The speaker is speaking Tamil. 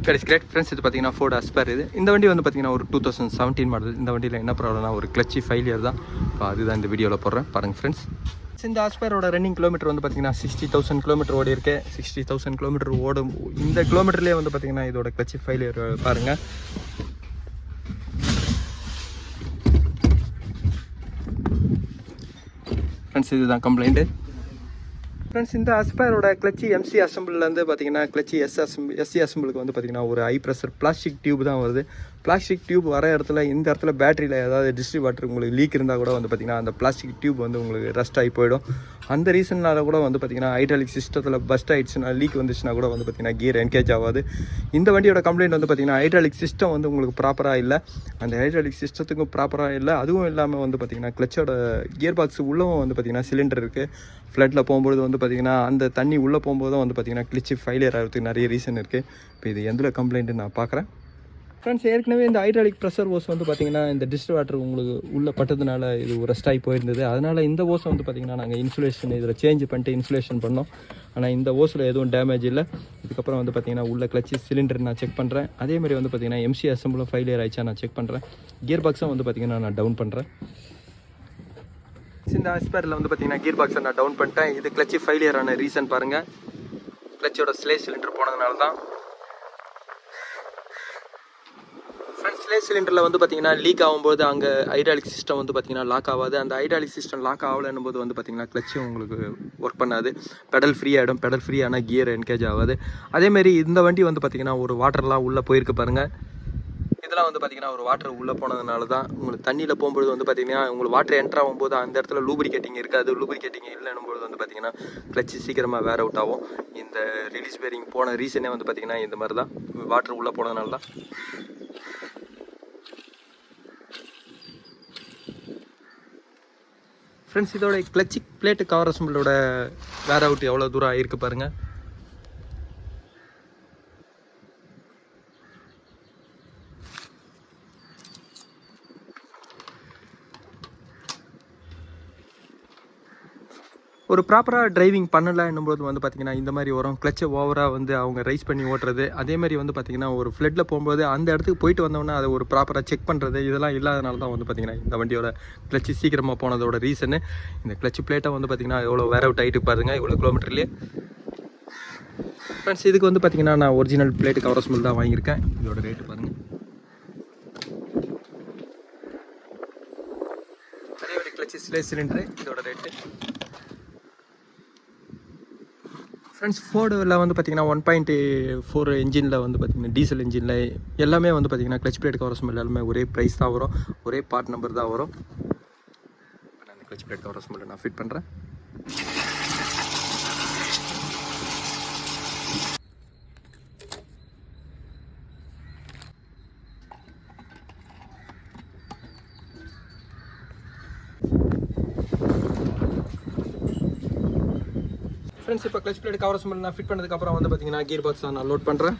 Great friends. இது பார்த்தீங்கன்னா ஃபோர்ட் அஸ்பர். இந்த வண்டி வந்து பார்த்தீங்கன்னா ஒரு 2017 மாடல். இந்த வண்டியில் என்ன ப்ராப்ளம்னா ஒரு கிளச்சி ஃபெயிலியர் தான். இப்போ அதுதான் இந்த வீடியோவில் போடுறேன் பாருங்கள் ஃப்ரெண்ட்ஸ். இந்த அஸ்பரோட ரன்னிங் கிலோமீட்டர் வந்து பார்த்தீங்கன்னா 60,000 கிலோமீட்டர் ஓடி இருக்கு. 60,000 கிலோமீட்டர் ஓடும். இந்த கிலோமீட்டர்லேயே வந்து பார்த்தீங்கன்னா இதோட கிளச்சி ஃபெயிலியர் பாருங்கள். ஃப்ரெண்ட்ஸ் இதுதான் கம்ப்ளைண்ட்டு. ஃப்ரெண்ட்ஸ் இந்த அஸ்பரோட கிளச்சி எம்சி அசம்பிள்லேருந்து பார்த்தீங்கன்னா கிளச்சி எஸ்சி அசம்பிளுக்கு வந்து பார்த்தீங்கன்னா ஒரு ஹை ப்ரெஷர் பிளாஸ்டிக் டியூப் தான் வருது. பிளாஸ்டிக் டியூப் வர இடத்துல இந்த இடத்துல பேட்டரியில் ஏதாவது டிஸ்ட்ரிபியூட்டர் உங்களுக்கு லீக் இருந்தால் கூட வந்து பார்த்தீங்கன்னா அந்த பிளாஸ்டிக் டியூப் வந்து உங்களுக்கு ரஸ்ட் ஆகி போயிடும். அந்த ரீசன்னால கூட வந்து பார்த்தீங்கன்னா ஹைட்ராலிக் சிஸ்டத்தில் பஸ்ட் ஆகிடுச்சுன்னா லீக் வந்துச்சுன்னா கூட வந்து பார்த்தீங்கன்னா கியர் என்கேஜ் ஆகாது. இந்த வண்டியோட கம்ப்ளைண்ட் வந்து பார்த்தீங்கன்னா ஹைட்ராலிக் சிஸ்டம் வந்து உங்களுக்கு ப்ராப்பராக இல்லை. அந்த ஹைட்ராலிக் சிஸ்டத்துக்கும் ப்ராப்பராக இல்லை. அதுவும் இல்லாமல் வந்து பார்த்தீங்கன்னா கிளச்சோட கியர் பாக்ஸ் உள்ளவும் வந்து பார்த்தீங்கன்னா சிலிண்டர் இருக்குது. ஃப்ளட்டில் போகும்போது வந்து பார்த்தீங்கன்னா அந்த தண்ணி உள்ளே போகும்போதும் வந்து பார்த்தீங்கன்னா கிளச்சி ஃபெயிலியர் ஆகிறதுக்கு நிறைய ரீசன் இருக்குது. இப்போ இது எந்த கம்ப்ளைண்ட்டு நான் பார்க்குறேன். ஃப்ரெண்ட்ஸ் ஏற்கனவே இந்த ஹைட்ராலிக் ப்ரெஷர் ஓஸ் வந்து பார்த்தீங்கன்னா இந்த டிஸ்ட்ரிபியூட்டர் உங்களுக்கு உள்ளே பட்டதுனால இது ரெஸ்ட் ஆகி போயிருந்தது. அதனால் இந்த ஓஸை வந்து பார்த்தீங்கன்னா நாங்கள் இன்சுலேஷன் இதில் சேஞ்ச் பண்ணிட்டு இன்சுலேஷன் பண்ணோம். ஆனால் இந்த ஓஸில் எதுவும் டேமேஜ் இல்லை. இதுக்கப்புறம் வந்து பார்த்தீங்கன்னா உள்ள கிளச்சி சிலிண்டர் நான் செக் பண்ணுறேன். அதேமாதிரி வந்து பார்த்தீங்கன்னா எம்சி அசம்பிளும் ஃபெயிலியர் ஆயிடுச்சா நான் செக் பண்ணுறேன். கியர் பாக்ஸும் வந்து பார்த்தீங்கன்னா நான் டவுன் பண்ணுறேன். இந்த அஸ்பரில் வந்து பார்த்தீங்கன்னா கியர் பாக்ஸை நான் டவுன் பண்ணிட்டேன். இது கிளச்சி ஃபெயிலியர் ஆன ரீசன் பாருங்கள். கிளச்சோட ஸ்லே சிலிண்டர் போனதுனால தான். ஃப்ரெண்ட்ஸ் ஸ்லே சிலிண்டரில் வந்து பார்த்தீங்கன்னா லீக் ஆகும்போது அங்கே ஹைட்ராலிக் சிஸ்டம் வந்து பார்த்தீங்கன்னா லாக் ஆகாது. அந்த ஹைட்ராலிக் சிஸ்டம் லாக் ஆகலைன்னும் போது வந்து பார்த்தீங்கன்னா கிளச்சும் உங்களுக்கு ஒர்க் பண்ணாது. பெடல் ஃப்ரீ ஆகிடும். பெடல் ஃப்ரீ ஆனால் கியர் என்கேஜ் ஆகாது. அதேமாரி இந்த வண்டி வந்து பார்த்தீங்கன்னா ஒரு வாட்டர்லாம் உள்ளே போயிருக்கு பாருங்கள். இதெல்லாம் வந்து பார்த்தீங்கன்னா ஒரு வாட்டர் உள்ளே போனதுனால தான் உங்களுக்கு தண்ணியில் போகும்போது வந்து பார்த்தீங்கன்னா உங்களுக்கு வாட்டர் என்ட்ரு ஆகும்போது அந்த இடத்துல லூப்ரிகேட்டிங் இருக்காது. லூப்ரிகேட்டிங் இல்லைன்னும்போது வந்து பார்த்தீங்கன்னா கிளச்சு சீக்கிரமாக வேர் அவுட் ஆகும். இந்த ரிலீஸ் பேரிங் போன ரீசனே வந்து பார்த்தீங்கன்னா இந்த மாதிரி தான் வாட்டர் உள்ளே போனதுனால தான். ஃப்ரெண்ட்ஸ் இதோட கிளச்சி பிளேட்டு கவர் அசம்பிளோட வேர் அவுட் எவ்வளோ தூரம் ஆகிருக்கு பாருங்கள். ஒரு ப்ராப்பராக டிரைவிங் பண்ணலைன்னும்போது வந்து பார்த்திங்கன்னா இந்த மாதிரி வரும். கிளச்சை ஓவராக வந்து அவங்க ரைஸ் பண்ணி ஓட்டுறது. அதேமாதிரி வந்து பார்த்திங்கன்னா ஒரு ஃப்ளட்டில் போகும்போது அந்த இடத்துக்கு போயிட்டு வந்தோன்னா அதை ஒரு ப்ராப்பராக செக் பண்ணுறது இதெல்லாம் இல்லாதனால தான் வந்து பார்த்திங்கன்னா இந்த வண்டியோட கிளச்சி சீக்கிரமாக போனதோட ரீசனு. இந்த கிளச்சி பிளேட்டை வந்து பார்த்திங்கன்னா எவ்வளோ வேர் அவுட் ஆகிட்டு பாருங்கள் இவ்வளோ கிலோமீட்டர்லேயே. ஃப்ரெண்ட்ஸ் இதுக்கு வந்து பார்த்திங்கன்னா நான் ஒரிஜினல் பிளேட்டு கவர் அசம்பிள் தான் வாங்கியிருக்கேன். இதோட ரேட்டு பாருங்கள். அதே கிளச்சி ஸ்லே சிலிண்டரு இதோட ரேட்டு. ஃப்ரெண்ட்ஸ் ஃபோர்டில் வந்து பார்த்திங்கன்னா 1.4 இன்ஜினில் வந்து பார்த்திங்கன்னா டீசல் இன்ஜினில் எல்லாமே வந்து பார்த்திங்கன்னா கிளச் பிளேட் கவர் அசம்பிள் எல்லாமே ஒரே ப்ரைஸ் தான் வரும். ஒரே பார்ட் நம்பர் தான் வரும். நான் அந்த கிளச் பிளேட் கவர் அசம்பிள் நான் ஃபிட் பண்ணுறேன். ஃப்ரெண்ட்ஸ் இப்போ கிளச் பிளேட் கவர் அசம்பிள் நான் ஃபிட் பண்ணதுக்கப்புறம் வந்து பார்த்தீங்கன்னா கியர் பாக்ஸ் நான் லோட் பண்ணுறேன்.